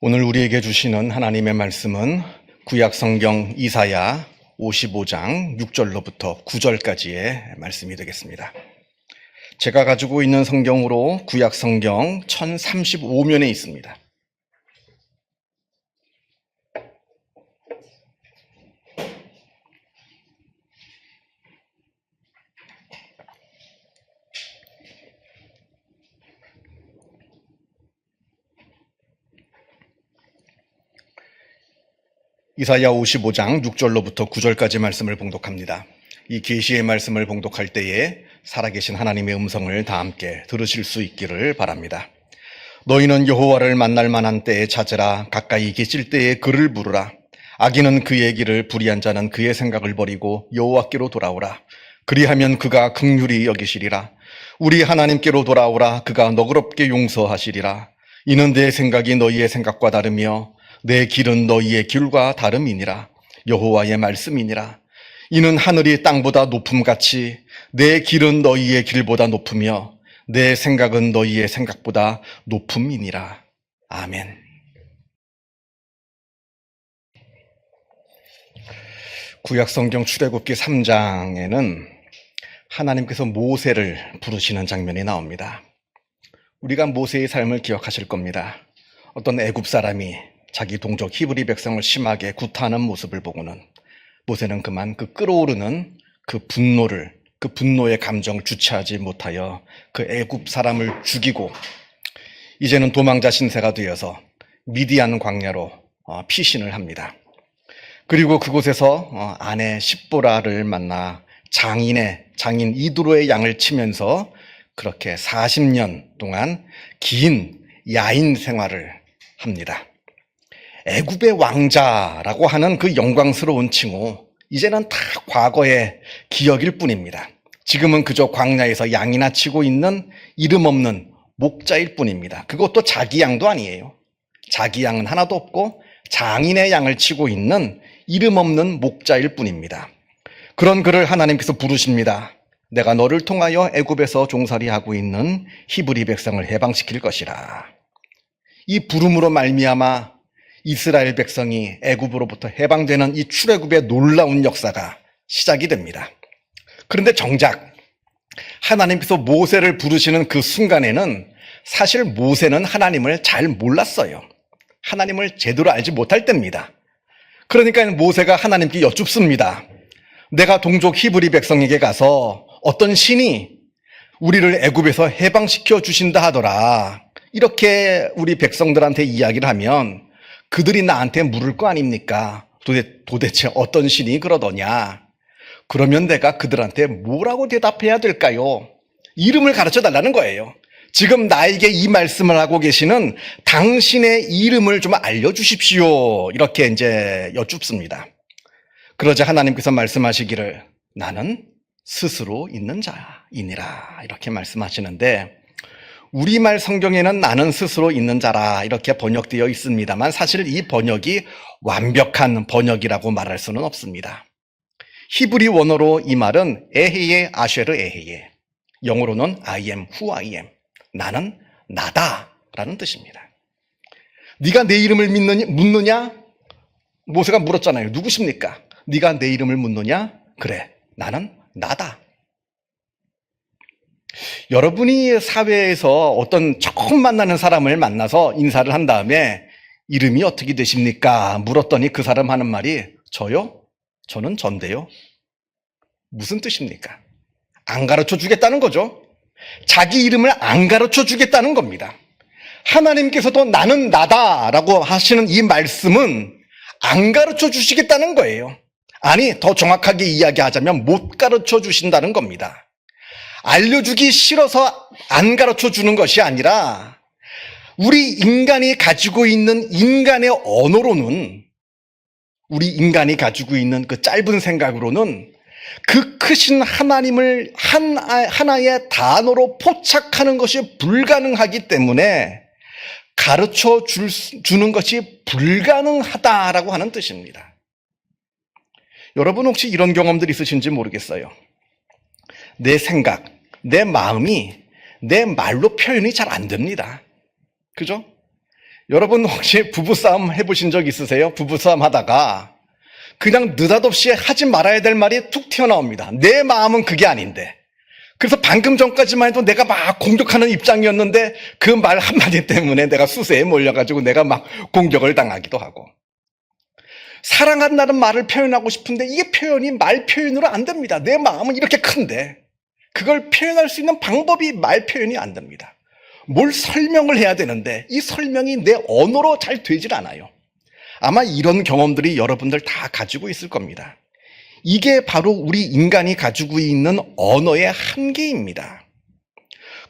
오늘 우리에게 주시는 하나님의 말씀은 구약성경 이사야 55장 6절로부터 9절까지의 말씀이 되겠습니다. 제가 가지고 있는 성경으로 구약성경 1035면에 있습니다. 이사야 55장 6절로부터 9절까지 말씀을 봉독합니다. 이 계시의 말씀을 봉독할 때에 살아계신 하나님의 음성을 다 함께 들으실 수 있기를 바랍니다. 너희는 여호와를 만날 만한 때에 찾으라. 가까이 계실 때에 그를 부르라. 악인은 그의 길을, 불의한 자는 그의 생각을 버리고 여호와께로 돌아오라. 그리하면 그가 긍휼히 여기시리라. 우리 하나님께로 돌아오라. 그가 너그럽게 용서하시리라. 이는 내 생각이 너희의 생각과 다르며 내 길은 너희의 길과 다름이니라. 여호와의 말씀이니라. 이는 하늘이 땅보다 높음같이 내 길은 너희의 길보다 높으며 내 생각은 너희의 생각보다 높음이니라. 아멘. 구약성경 출애굽기 3장에는 하나님께서 모세를 부르시는 장면이 나옵니다. 우리가 모세의 삶을 기억하실 겁니다. 어떤 애굽 사람이 자기 동족 히브리 백성을 심하게 구타하는 모습을 보고는 모세는 그만 그 끓어오르는 그 분노의 감정을 주체하지 못하여 그 애굽 사람을 죽이고 이제는 도망자 신세가 되어서 미디안 광야로 피신을 합니다. 그리고 그곳에서 아내 십보라를 만나 장인 이두로의 양을 치면서 그렇게 40년 동안 긴 야인 생활을 합니다. 애굽의 왕자라고 하는 그 영광스러운 칭호, 이제는 다 과거의 기억일 뿐입니다. 지금은 그저 광야에서 양이나 치고 있는 이름 없는 목자일 뿐입니다. 그것도 자기 양도 아니에요. 자기 양은 하나도 없고 장인의 양을 치고 있는 이름 없는 목자일 뿐입니다. 그런 그를 하나님께서 부르십니다. 내가 너를 통하여 애굽에서 종살이하고 있는 히브리 백성을 해방시킬 것이라. 이 부름으로 말미암아 이스라엘 백성이 애굽으로부터 해방되는 이 출애굽의 놀라운 역사가 시작이 됩니다. 그런데 정작 하나님께서 모세를 부르시는 그 순간에는 사실 모세는 하나님을 잘 몰랐어요. 하나님을 제대로 알지 못할 때입니다. 그러니까 모세가 하나님께 여쭙습니다. 내가 동족 히브리 백성에게 가서 어떤 신이 우리를 애굽에서 해방시켜 주신다 하더라. 이렇게 우리 백성들한테 이야기를 하면 그들이 나한테 물을 거 아닙니까? 도대체 어떤 신이 그러더냐? 그러면 내가 그들한테 뭐라고 대답해야 될까요? 이름을 가르쳐 달라는 거예요. 지금 나에게 이 말씀을 하고 계시는 당신의 이름을 좀 알려주십시오. 이렇게 이제 여쭙습니다. 그러자 하나님께서 말씀하시기를 나는 스스로 있는 자이니라. 이렇게 말씀하시는데 우리말 성경에는 나는 스스로 있는 자라 이렇게 번역되어 있습니다만 사실 이 번역이 완벽한 번역이라고 말할 수는 없습니다. 히브리 원어로 이 말은 에헤예 아쉐르 에헤예, 영어로는 I am who I am, 나는 나다라는 뜻입니다. 네가 내 이름을 묻느냐? 모세가 물었잖아요. 누구십니까? 네가 내 이름을 묻느냐? 그래, 나는 나다. 여러분이 사회에서 어떤 처음 만나는 사람을 만나서 인사를 한 다음에 이름이 어떻게 되십니까? 물었더니 그 사람 하는 말이 저요? 저는 전데요. 무슨 뜻입니까? 안 가르쳐 주겠다는 거죠. 자기 이름을 안 가르쳐 주겠다는 겁니다. 하나님께서도 나는 나다라고 하시는 이 말씀은 안 가르쳐 주시겠다는 거예요. 아니, 더 정확하게 이야기하자면 못 가르쳐 주신다는 겁니다. 알려주기 싫어서 안 가르쳐 주는 것이 아니라 우리 인간이 가지고 있는 인간의 언어로는, 우리 인간이 가지고 있는 그 짧은 생각으로는 그 크신 하나님을 하나의 단어로 포착하는 것이 불가능하기 때문에 가르쳐 주는 것이 불가능하다라고 하는 뜻입니다. 여러분 혹시 이런 경험들 있으신지 모르겠어요. 내 생각, 내 마음이 내 말로 표현이 잘 안 됩니다. 그죠? 여러분 혹시 부부싸움 해보신 적 있으세요? 부부싸움 하다가 그냥 느닷없이 하지 말아야 될 말이 툭 튀어나옵니다. 내 마음은 그게 아닌데. 그래서 방금 전까지만 해도 내가 막 공격하는 입장이었는데 그 말 한마디 때문에 내가 수세에 몰려가지고 내가 막 공격을 당하기도 하고. 사랑한다는 말을 표현하고 싶은데 이게 표현이 말 표현으로 안 됩니다. 내 마음은 이렇게 큰데 그걸 표현할 수 있는 방법이 말 표현이 안 됩니다. 뭘 설명을 해야 되는데 이 설명이 내 언어로 잘 되질 않아요. 아마 이런 경험들이 여러분들 다 가지고 있을 겁니다. 이게 바로 우리 인간이 가지고 있는 언어의 한계입니다.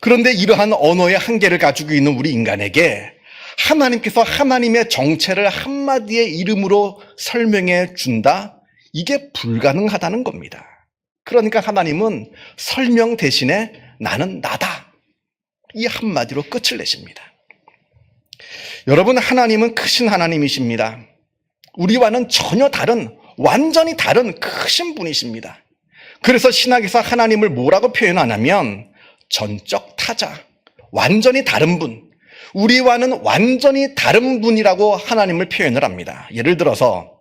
그런데 이러한 언어의 한계를 가지고 있는 우리 인간에게 하나님께서 하나님의 정체를 한마디의 이름으로 설명해 준다? 이게 불가능하다는 겁니다. 그러니까 하나님은 설명 대신에 나는 나다. 이 한마디로 끝을 내십니다. 여러분, 하나님은 크신 하나님이십니다. 우리와는 전혀 다른, 완전히 다른 크신 분이십니다. 그래서 신학에서 하나님을 뭐라고 표현하냐면 전적 타자, 완전히 다른 분, 우리와는 완전히 다른 분이라고 하나님을 표현을 합니다. 예를 들어서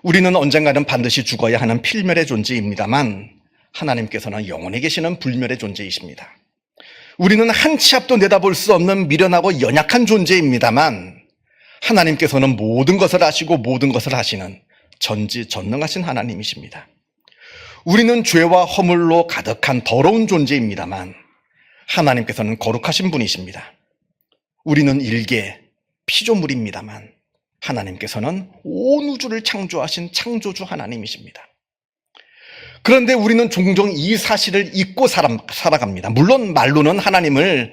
우리는 언젠가는 반드시 죽어야 하는 필멸의 존재입니다만 하나님께서는 영원히 계시는 불멸의 존재이십니다. 우리는 한 치 앞도 내다볼 수 없는 미련하고 연약한 존재입니다만 하나님께서는 모든 것을 아시고 모든 것을 하시는 전지전능하신 하나님이십니다. 우리는 죄와 허물로 가득한 더러운 존재입니다만 하나님께서는 거룩하신 분이십니다. 우리는 일개 피조물입니다만 하나님께서는 온 우주를 창조하신 창조주 하나님이십니다. 그런데 우리는 종종 이 사실을 잊고 살아갑니다. 물론 말로는 하나님을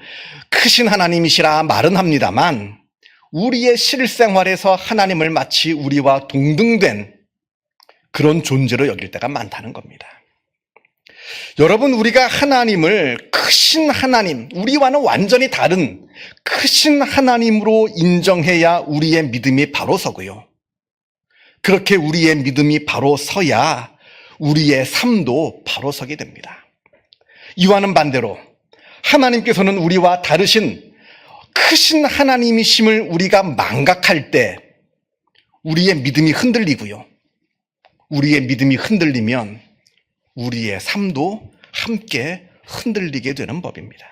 크신 하나님이시라 말은 합니다만 우리의 실생활에서 하나님을 마치 우리와 동등된 그런 존재로 여길 때가 많다는 겁니다. 여러분, 우리가 하나님을 크신 하나님, 우리와는 완전히 다른 크신 하나님으로 인정해야 우리의 믿음이 바로 서고요. 그렇게 우리의 믿음이 바로 서야 우리의 삶도 바로 서게 됩니다. 이와는 반대로 하나님께서는 우리와 다르신 크신 하나님이심을 우리가 망각할 때 우리의 믿음이 흔들리고요. 우리의 믿음이 흔들리면 우리의 삶도 함께 흔들리게 되는 법입니다.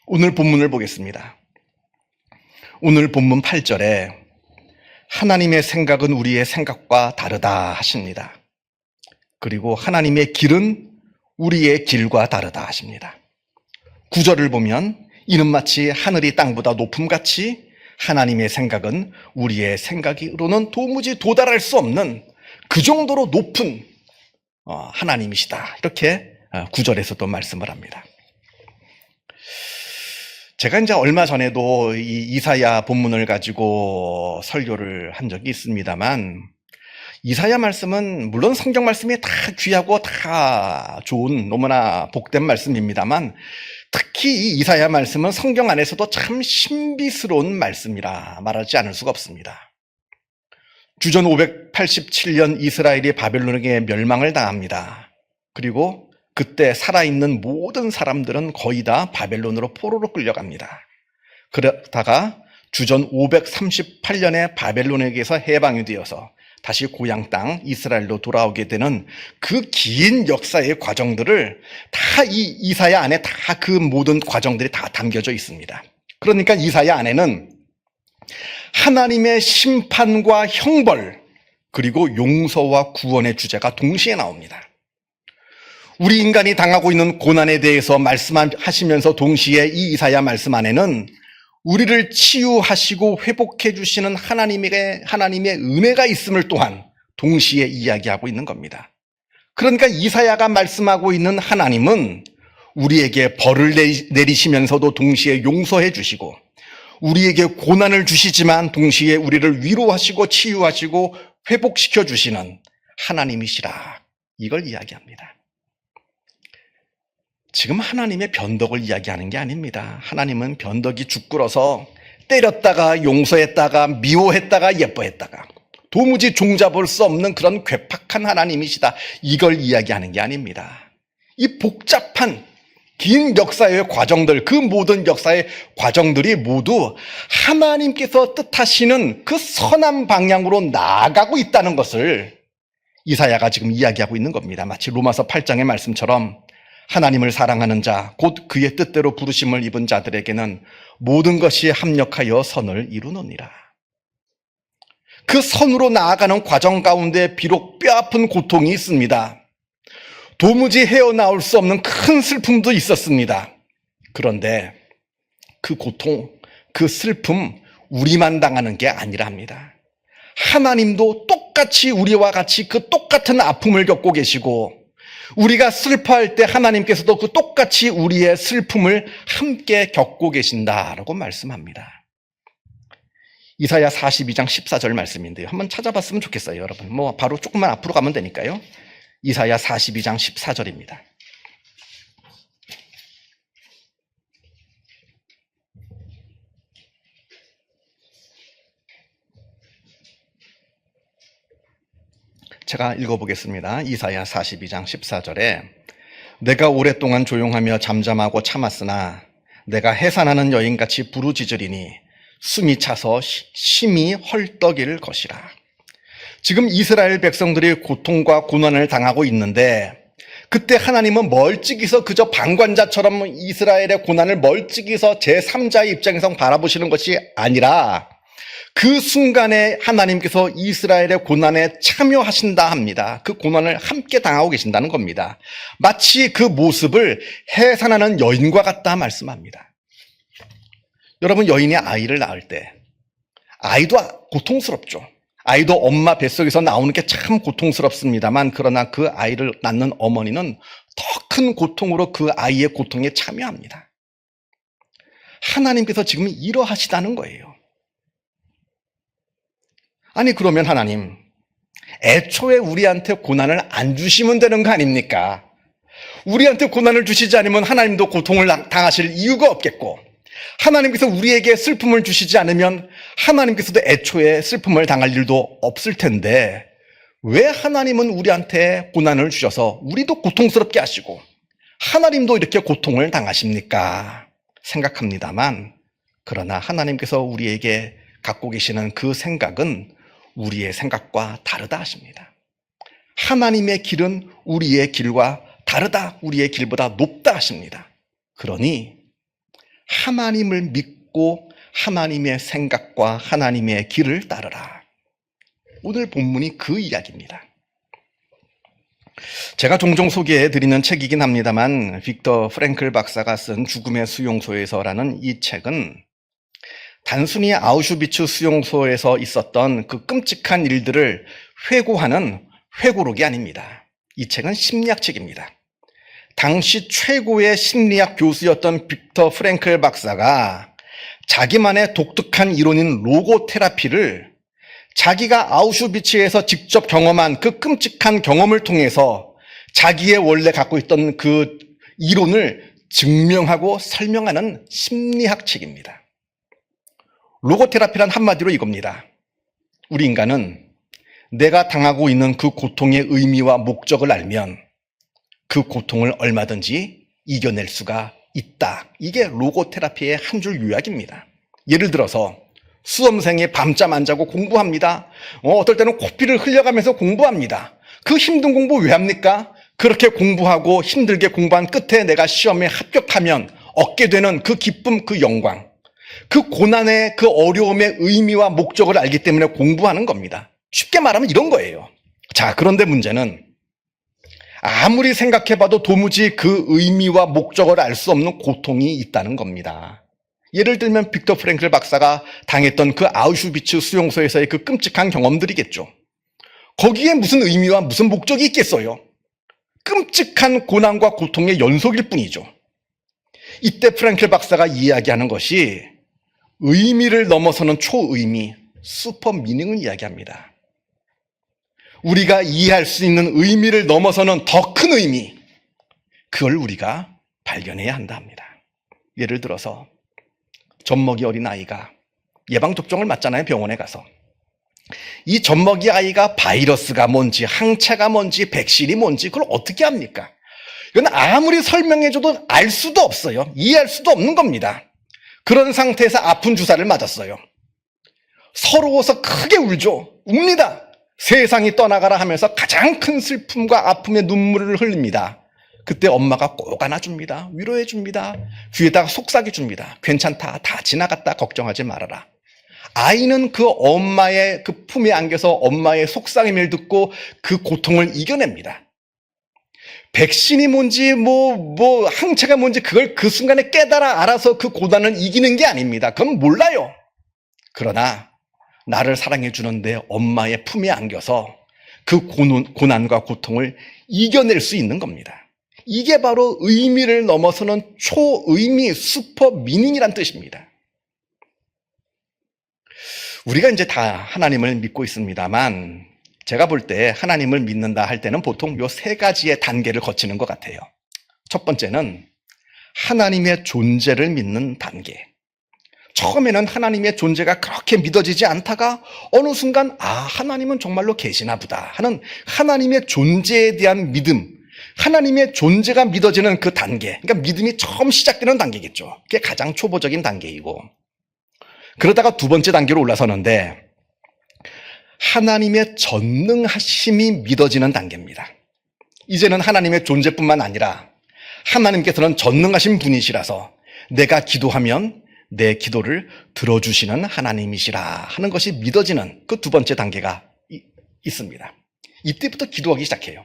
오늘 본문을 보겠습니다. 오늘 본문 8절에 하나님의 생각은 우리의 생각과 다르다 하십니다. 그리고 하나님의 길은 우리의 길과 다르다 하십니다. 9절을 보면 이는 마치 하늘이 땅보다 높음같이 하나님의 생각은 우리의 생각으로는 도무지 도달할 수 없는 그 정도로 높은 하나님이시다. 이렇게 9절에서도 말씀을 합니다. 제가 이제 얼마 전에도 이 이사야 본문을 가지고 설교를 한 적이 있습니다만 이사야 말씀은 물론 성경 말씀이 다 귀하고 다 좋은 너무나 복된 말씀입니다만 특히 이 이사야 말씀은 성경 안에서도 참 신비스러운 말씀이라 말하지 않을 수가 없습니다. 주전 587년 이스라엘이 바벨론에게 멸망을 당합니다. 그리고 그때 살아있는 모든 사람들은 거의 다 바벨론으로 포로로 끌려갑니다. 그러다가 주전 538년에 바벨론에게서 해방이 되어서 다시 고향 땅 이스라엘로 돌아오게 되는 그 긴 역사의 과정들을 다 이 이사야 안에 다 그 모든 과정들이 다 담겨져 있습니다. 그러니까 이사야 안에는 하나님의 심판과 형벌 그리고 용서와 구원의 주제가 동시에 나옵니다. 우리 인간이 당하고 있는 고난에 대해서 말씀하시면서 동시에 이 이사야 말씀 안에는 우리를 치유하시고 회복해 주시는 하나님의 은혜가 있음을 또한 동시에 이야기하고 있는 겁니다. 그러니까 이사야가 말씀하고 있는 하나님은 우리에게 벌을 내리시면서도 동시에 용서해 주시고 우리에게 고난을 주시지만 동시에 우리를 위로하시고 치유하시고 회복시켜 주시는 하나님이시라. 이걸 이야기합니다. 지금 하나님의 변덕을 이야기하는 게 아닙니다. 하나님은 변덕이 죽꾸러서 때렸다가 용서했다가 미워했다가 예뻐했다가 도무지 종잡을 수 없는 그런 괴팍한 하나님이시다. 이걸 이야기하는 게 아닙니다. 이 복잡한 긴 역사의 과정들, 그 모든 역사의 과정들이 모두 하나님께서 뜻하시는 그 선한 방향으로 나아가고 있다는 것을 이사야가 지금 이야기하고 있는 겁니다. 마치 로마서 8장의 말씀처럼 하나님을 사랑하는 자, 곧 그의 뜻대로 부르심을 입은 자들에게는 모든 것이 합력하여 선을 이루느니라. 그 선으로 나아가는 과정 가운데 비록 뼈아픈 고통이 있습니다. 도무지 헤어나올 수 없는 큰 슬픔도 있었습니다. 그런데 그 고통, 그 슬픔 우리만 당하는 게 아니라 합니다. 하나님도 똑같이 우리와 같이 그 똑같은 아픔을 겪고 계시고 우리가 슬퍼할 때 하나님께서도 그 똑같이 우리의 슬픔을 함께 겪고 계신다라고 말씀합니다. 이사야 42장 14절 말씀인데요. 한번 찾아봤으면 좋겠어요, 여러분. 바로 조금만 앞으로 가면 되니까요. 이사야 42장 14절입니다. 제가 읽어보겠습니다. 이사야 42장 14절에 내가 오랫동안 조용하며 잠잠하고 참았으나 내가 해산하는 여인같이 부르짖으리니 숨이 차서 심히 헐떡일 것이라. 지금 이스라엘 백성들이 고통과 고난을 당하고 있는데 그때 하나님은 멀찍이서 그저 방관자처럼 이스라엘의 고난을 멀찍이서 제3자의 입장에서 바라보시는 것이 아니라 그 순간에 하나님께서 이스라엘의 고난에 참여하신다 합니다. 그 고난을 함께 당하고 계신다는 겁니다. 마치 그 모습을 해산하는 여인과 같다 말씀합니다. 여러분, 여인이 아이를 낳을 때 아이도 고통스럽죠. 아이도 엄마 뱃속에서 나오는 게 참 고통스럽습니다만 그러나 그 아이를 낳는 어머니는 더 큰 고통으로 그 아이의 고통에 참여합니다. 하나님께서 지금 이러하시다는 거예요. 아니 그러면 하나님, 애초에 우리한테 고난을 안 주시면 되는 거 아닙니까? 우리한테 고난을 주시지 않으면 하나님도 고통을 당하실 이유가 없겠고 하나님께서 우리에게 슬픔을 주시지 않으면 하나님께서도 애초에 슬픔을 당할 일도 없을 텐데 왜 하나님은 우리한테 고난을 주셔서 우리도 고통스럽게 하시고 하나님도 이렇게 고통을 당하십니까? 생각합니다만 그러나 하나님께서 우리에게 갖고 계시는 그 생각은 우리의 생각과 다르다 하십니다. 하나님의 길은 우리의 길과 다르다, 우리의 길보다 높다 하십니다. 그러니 하나님을 믿고 하나님의 생각과 하나님의 길을 따르라. 오늘 본문이 그 이야기입니다. 제가 종종 소개해드리는 책이긴 합니다만 빅터 프랭클 박사가 쓴 죽음의 수용소에서라는 이 책은 단순히 아우슈비츠 수용소에서 있었던 그 끔찍한 일들을 회고하는 회고록이 아닙니다. 이 책은 심리학책입니다. 당시 최고의 심리학 교수였던 빅터 프랭클 박사가 자기만의 독특한 이론인 로고 테라피를 자기가 아우슈비츠에서 직접 경험한 그 끔찍한 경험을 통해서 자기의 원래 갖고 있던 그 이론을 증명하고 설명하는 심리학 책입니다. 로고 테라피란 한마디로 이겁니다. 우리 인간은 내가 당하고 있는 그 고통의 의미와 목적을 알면 그 고통을 얼마든지 이겨낼 수가 있다. 이게 로고 테라피의 한 줄 요약입니다. 예를 들어서 수험생이 밤잠 안 자고 공부합니다. 어떨 때는 코피를 흘려가면서 공부합니다. 그 힘든 공부 왜 합니까? 그렇게 공부하고 힘들게 공부한 끝에 내가 시험에 합격하면 얻게 되는 그 기쁨, 그 영광, 그 고난의 그 어려움의 의미와 목적을 알기 때문에 공부하는 겁니다. 쉽게 말하면 이런 거예요. 자, 그런데 문제는 아무리 생각해봐도 도무지 그 의미와 목적을 알 수 없는 고통이 있다는 겁니다. 예를 들면 빅터 프랭클 박사가 당했던 그 아우슈비츠 수용소에서의 그 끔찍한 경험들이겠죠. 거기에 무슨 의미와 무슨 목적이 있겠어요? 끔찍한 고난과 고통의 연속일 뿐이죠. 이때 프랭클 박사가 이야기하는 것이 의미를 넘어서는 초의미, 슈퍼 미닝을 이야기합니다. 우리가 이해할 수 있는 의미를 넘어서는 더 큰 의미, 그걸 우리가 발견해야 한다 합니다. 예를 들어서 젖먹이 어린 아이가 예방접종을 맞잖아요, 병원에 가서. 이 젖먹이 아이가 바이러스가 뭔지, 항체가 뭔지, 백신이 뭔지 그걸 어떻게 합니까? 이건 아무리 설명해줘도 알 수도 없어요. 이해할 수도 없는 겁니다. 그런 상태에서 아픈 주사를 맞았어요. 서러워서 크게 울죠. 웁니다. 세상이 떠나가라 하면서 가장 큰 슬픔과 아픔의 눈물을 흘립니다. 그때 엄마가 꼭 안아줍니다. 위로해줍니다. 귀에다가 속삭여줍니다. 괜찮다. 다 지나갔다. 걱정하지 말아라. 아이는 그 엄마의 그 품에 안겨서 엄마의 속삭임을 듣고 그 고통을 이겨냅니다. 백신이 뭔지 항체가 뭔지 그걸 그 순간에 깨달아 알아서 그 고난을 이기는 게 아닙니다. 그건 몰라요. 그러나 나를 사랑해 주는데 엄마의 품에 안겨서 그 고난과 고통을 이겨낼 수 있는 겁니다. 이게 바로 의미를 넘어서는 초의미, 슈퍼 미닝이란 뜻입니다. 우리가 이제 다 하나님을 믿고 있습니다만 제가 볼 때 하나님을 믿는다 할 때는 보통 요 세 가지의 단계를 거치는 것 같아요. 첫 번째는 하나님의 존재를 믿는 단계. 처음에는 하나님의 존재가 그렇게 믿어지지 않다가 어느 순간 하나님은 정말로 계시나 보다 하는 하나님의 존재에 대한 믿음, 하나님의 존재가 믿어지는 그 단계, 그러니까 믿음이 처음 시작되는 단계겠죠. 그게 가장 초보적인 단계이고, 그러다가 두 번째 단계로 올라서는데 하나님의 전능하심이 믿어지는 단계입니다. 이제는 하나님의 존재뿐만 아니라 하나님께서는 전능하신 분이시라서 내가 기도하면 내 기도를 들어주시는 하나님이시라 하는 것이 믿어지는 그 두 번째 단계가 있습니다. 이때부터 기도하기 시작해요.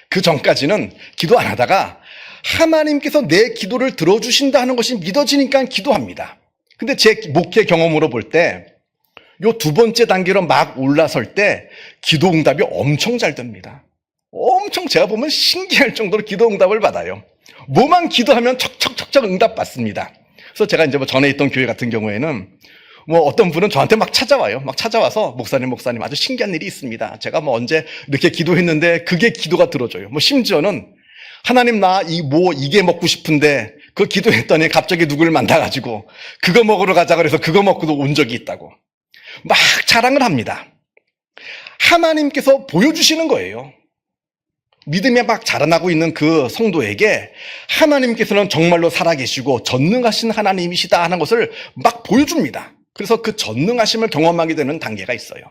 그 전까지는 기도 안 하다가 하나님께서 내 기도를 들어주신다 하는 것이 믿어지니까 기도합니다. 근데 제 목회 경험으로 볼 때 요 두 번째 단계로 막 올라설 때 기도 응답이 엄청 잘 됩니다. 엄청 제가 보면 신기할 정도로 기도 응답을 받아요. 뭐만 기도하면 척척척척 응답 받습니다. 그래서 제가 이제 전에 있던 교회 같은 경우에는 어떤 분은 저한테 막 찾아와요. 막 찾아와서 목사님 아주 신기한 일이 있습니다. 제가 언제 이렇게 기도했는데 그게 기도가 들어져요. 심지어는 하나님 나 이게 먹고 싶은데 그 기도했더니 갑자기 누구를 만나가지고 그거 먹으러 가자 그래서 그거 먹고도 온 적이 있다고 막 자랑을 합니다. 하나님께서 보여주시는 거예요. 믿음에 막 자라나고 있는 그 성도에게 하나님께서는 정말로 살아계시고 전능하신 하나님이시다 하는 것을 막 보여줍니다. 그래서 그 전능하심을 경험하게 되는 단계가 있어요.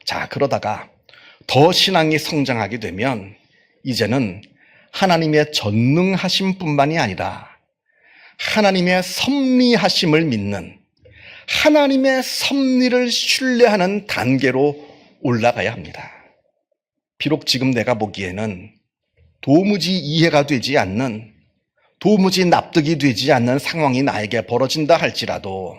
자, 그러다가 더 신앙이 성장하게 되면 이제는 하나님의 전능하심뿐만이 아니라 하나님의 섭리하심을 믿는, 하나님의 섭리를 신뢰하는 단계로 올라가야 합니다. 비록 지금 내가 보기에는 도무지 이해가 되지 않는, 도무지 납득이 되지 않는 상황이 나에게 벌어진다 할지라도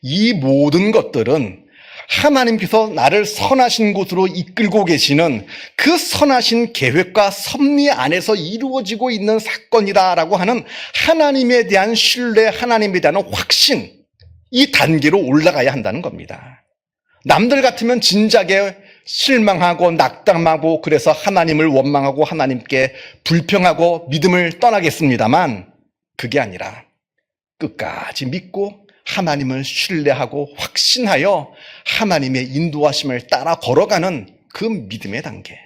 이 모든 것들은 하나님께서 나를 선하신 곳으로 이끌고 계시는 그 선하신 계획과 섭리 안에서 이루어지고 있는 사건이다라고 하는 하나님에 대한 신뢰, 하나님에 대한 확신, 이 단계로 올라가야 한다는 겁니다. 남들 같으면 진작에 실망하고 낙담하고 그래서 하나님을 원망하고 하나님께 불평하고 믿음을 떠나겠습니다만 그게 아니라 끝까지 믿고 하나님을 신뢰하고 확신하여 하나님의 인도하심을 따라 걸어가는 그 믿음의 단계.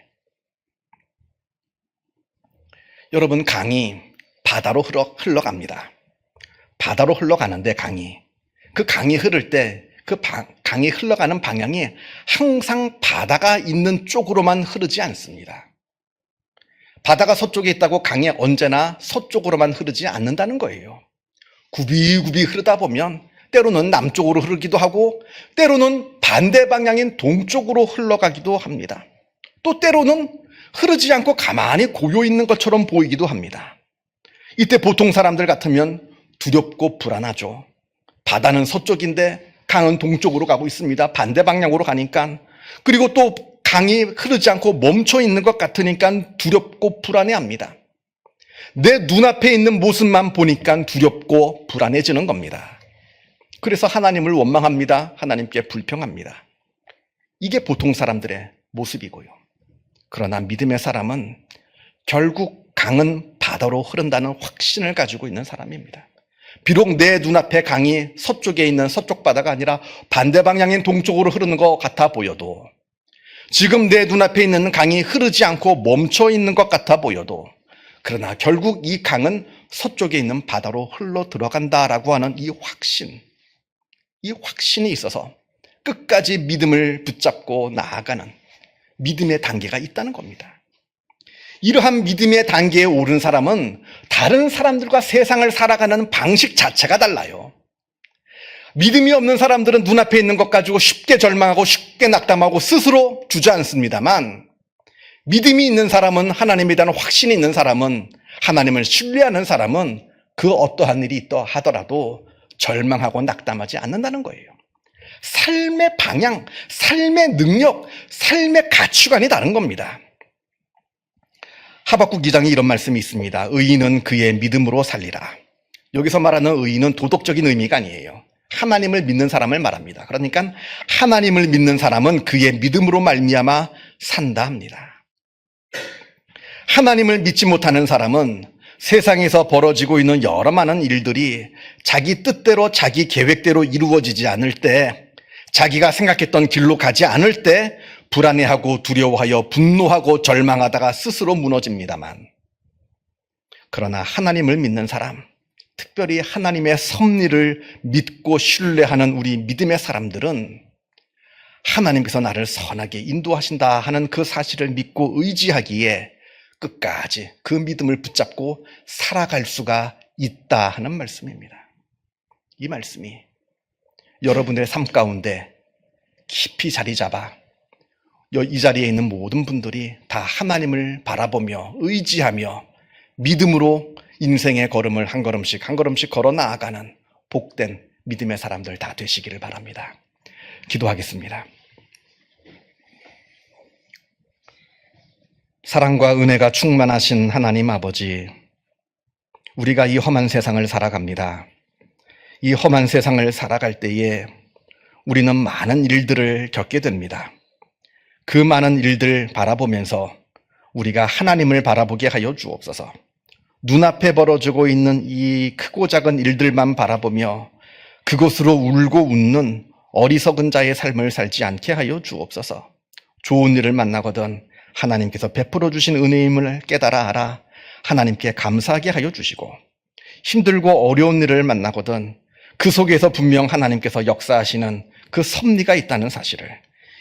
여러분, 강이 바다로 흘러갑니다. 바다로 흘러가는데 그 강이 흐를 때 그 강이 흘러가는 방향이 항상 바다가 있는 쪽으로만 흐르지 않습니다. 바다가 서쪽에 있다고 강이 언제나 서쪽으로만 흐르지 않는다는 거예요. 굽이굽이 흐르다 보면 때로는 남쪽으로 흐르기도 하고 때로는 반대 방향인 동쪽으로 흘러가기도 합니다. 또 때로는 흐르지 않고 가만히 고여 있는 것처럼 보이기도 합니다. 이때 보통 사람들 같으면 두렵고 불안하죠. 바다는 서쪽인데 강은 동쪽으로 가고 있습니다. 반대 방향으로 가니까. 그리고 또 강이 흐르지 않고 멈춰 있는 것 같으니까 두렵고 불안해합니다. 내 눈앞에 있는 모습만 보니까 두렵고 불안해지는 겁니다. 그래서 하나님을 원망합니다. 하나님께 불평합니다. 이게 보통 사람들의 모습이고요. 그러나 믿음의 사람은 결국 강은 바다로 흐른다는 확신을 가지고 있는 사람입니다. 비록 내 눈앞에 강이 서쪽에 있는 서쪽 바다가 아니라 반대 방향인 동쪽으로 흐르는 것 같아 보여도, 지금 내 눈앞에 있는 강이 흐르지 않고 멈춰 있는 것 같아 보여도 그러나 결국 이 강은 서쪽에 있는 바다로 흘러 들어간다라고 하는 이 확신이 있어서 끝까지 믿음을 붙잡고 나아가는 믿음의 단계가 있다는 겁니다. 이러한 믿음의 단계에 오른 사람은 다른 사람들과 세상을 살아가는 방식 자체가 달라요. 믿음이 없는 사람들은 눈앞에 있는 것 가지고 쉽게 절망하고 쉽게 낙담하고 스스로 주저앉습니다만, 믿음이 있는 사람은, 하나님에 대한 확신이 있는 사람은, 하나님을 신뢰하는 사람은 그 어떠한 일이 있다 하더라도 절망하고 낙담하지 않는다는 거예요. 삶의 방향, 삶의 능력, 삶의 가치관이 다른 겁니다. 하박국 2장에 이런 말씀이 있습니다. 의인은 그의 믿음으로 살리라. 여기서 말하는 의인은 도덕적인 의미가 아니에요. 하나님을 믿는 사람을 말합니다. 그러니까 하나님을 믿는 사람은 그의 믿음으로 말미암아 산다 합니다. 하나님을 믿지 못하는 사람은 세상에서 벌어지고 있는 여러 많은 일들이 자기 뜻대로 자기 계획대로 이루어지지 않을 때, 자기가 생각했던 길로 가지 않을 때 불안해하고 두려워하여 분노하고 절망하다가 스스로 무너집니다만, 그러나 하나님을 믿는 사람, 특별히 하나님의 섭리를 믿고 신뢰하는 우리 믿음의 사람들은 하나님께서 나를 선하게 인도하신다 하는 그 사실을 믿고 의지하기에 끝까지 그 믿음을 붙잡고 살아갈 수가 있다 하는 말씀입니다. 이 말씀이 여러분의 삶 가운데 깊이 자리 잡아 이 자리에 있는 모든 분들이 다 하나님을 바라보며 의지하며 믿음으로 인생의 걸음을 한 걸음씩 한 걸음씩 걸어 나아가는 복된 믿음의 사람들 다 되시기를 바랍니다. 기도하겠습니다. 사랑과 은혜가 충만하신 하나님 아버지, 우리가 이 험한 세상을 살아갑니다. 이 험한 세상을 살아갈 때에 우리는 많은 일들을 겪게 됩니다. 그 많은 일들 바라보면서 우리가 하나님을 바라보게 하여 주옵소서. 눈앞에 벌어지고 있는 이 크고 작은 일들만 바라보며 그것으로 울고 웃는 어리석은 자의 삶을 살지 않게 하여 주옵소서. 좋은 일을 만나거든 하나님께서 베풀어 주신 은혜임을 깨달아 알아 하나님께 감사하게 하여 주시고, 힘들고 어려운 일을 만나거든 그 속에서 분명 하나님께서 역사하시는 그 섭리가 있다는 사실을,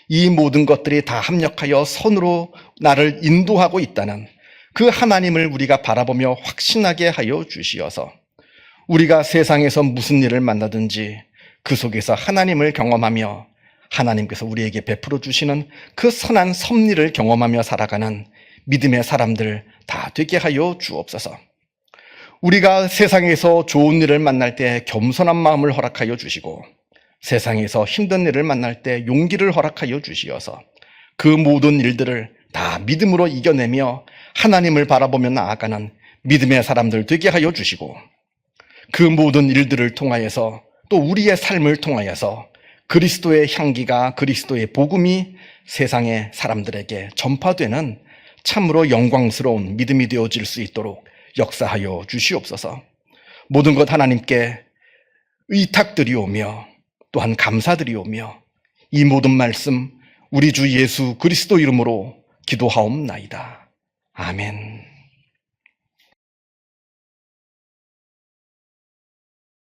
이 모든 것들이 다 합력하여 선으로 나를 인도하고 있다는 그 하나님을 우리가 바라보며 확신하게 하여 주시어서 우리가 세상에서 무슨 일을 만나든지 그 속에서 하나님을 경험하며 하나님께서 우리에게 베풀어 주시는 그 선한 섭리를 경험하며 살아가는 믿음의 사람들 다 되게 하여 주옵소서. 우리가 세상에서 좋은 일을 만날 때 겸손한 마음을 허락하여 주시고, 세상에서 힘든 일을 만날 때 용기를 허락하여 주시어서 그 모든 일들을 다 믿음으로 이겨내며 하나님을 바라보며 나아가는 믿음의 사람들 되게 하여 주시고, 그 모든 일들을 통하여서 또 우리의 삶을 통하여서 그리스도의 향기가, 그리스도의 복음이 세상의 사람들에게 전파되는 참으로 영광스러운 믿음이 되어질 수 있도록 역사하여 주시옵소서. 모든 것 하나님께 의탁드리오며 또한 감사드리오며 이 모든 말씀 우리 주 예수 그리스도 이름으로 기도하옵나이다. 아멘.